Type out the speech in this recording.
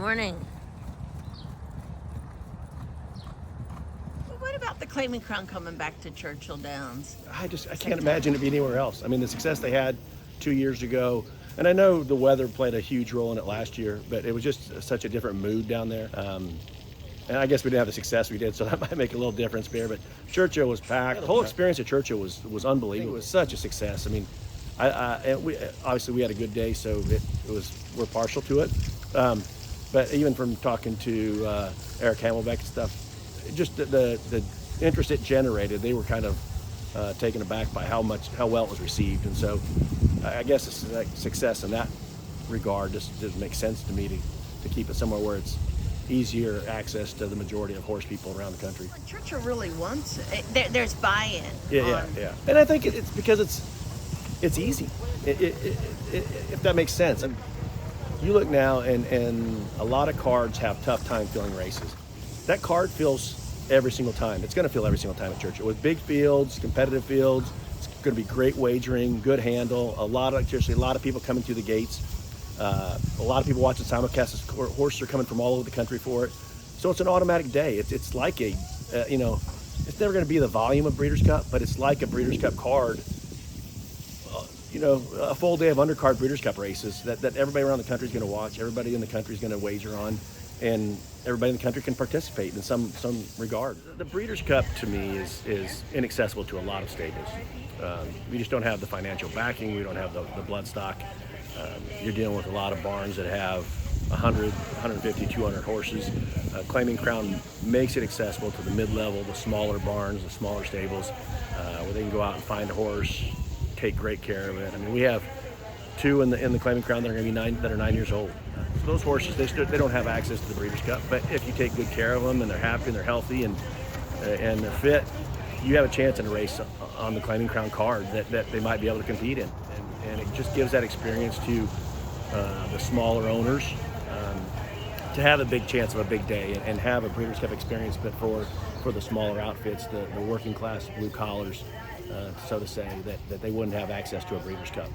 Morning. Well, what about the Claiming Crown coming back to Churchill Downs? I can't imagine it be anywhere else. I mean, the success they had 2 years ago, and I know the weather played a huge role in it last year, but it was just such a different mood down there. And I guess we didn't have the success we did, so that might make a little difference there. But Churchill was packed. The whole experience at Churchill was unbelievable. It was such a success. I mean, and we obviously we had a good day, so we're partial to it. But even from talking to Eric Hamelbeck and stuff, just the interest it generated, they were kind of taken aback by how well it was received. And so I guess it's like success in that regard just makes sense to me to keep it somewhere where it's easier access to the majority of horse people around the country. Churchill really wants it. There's buy-in. Yeah. And I think it's because it's easy, if that makes sense. And you look now, and a lot of cards have tough time filling races. That card fills every single time. It's going to fill every single time at Churchill with big fields, competitive fields. It's going to be great wagering, good handle. A lot of people coming through the gates. A lot of people watching simulcasts. Horses are coming from all over the country for it. So it's an automatic day. It's like it's never going to be the volume of Breeders' Cup, but it's like a Breeders' Cup card. A full day of undercard Breeders' Cup races that everybody around the country is going to watch. Everybody in the country is going to wager on, and everybody in the country can participate in some regard. The Breeders' Cup to me is inaccessible to a lot of stables. We just don't have the financial backing. We don't have the blood stock. You're dealing with a lot of barns that have 100, 150, 200 horses. Claiming Crown makes it accessible to the mid-level, the smaller barns, the smaller stables, where they can go out and find a horse, take great care of it. I mean, we have two in the Claiming Crown that are going to be 9 years old. So those horses, they don't have access to the Breeders' Cup, but if you take good care of them and they're happy and they're healthy and they're fit, you have a chance in a race on the Claiming Crown card that they might be able to compete in. And it just gives that experience to the smaller owners to have a big chance of a big day and have a Breeders' Cup experience, but for the smaller outfits, the working class blue collars, so to say, that they wouldn't have access to a Breeders' Cup.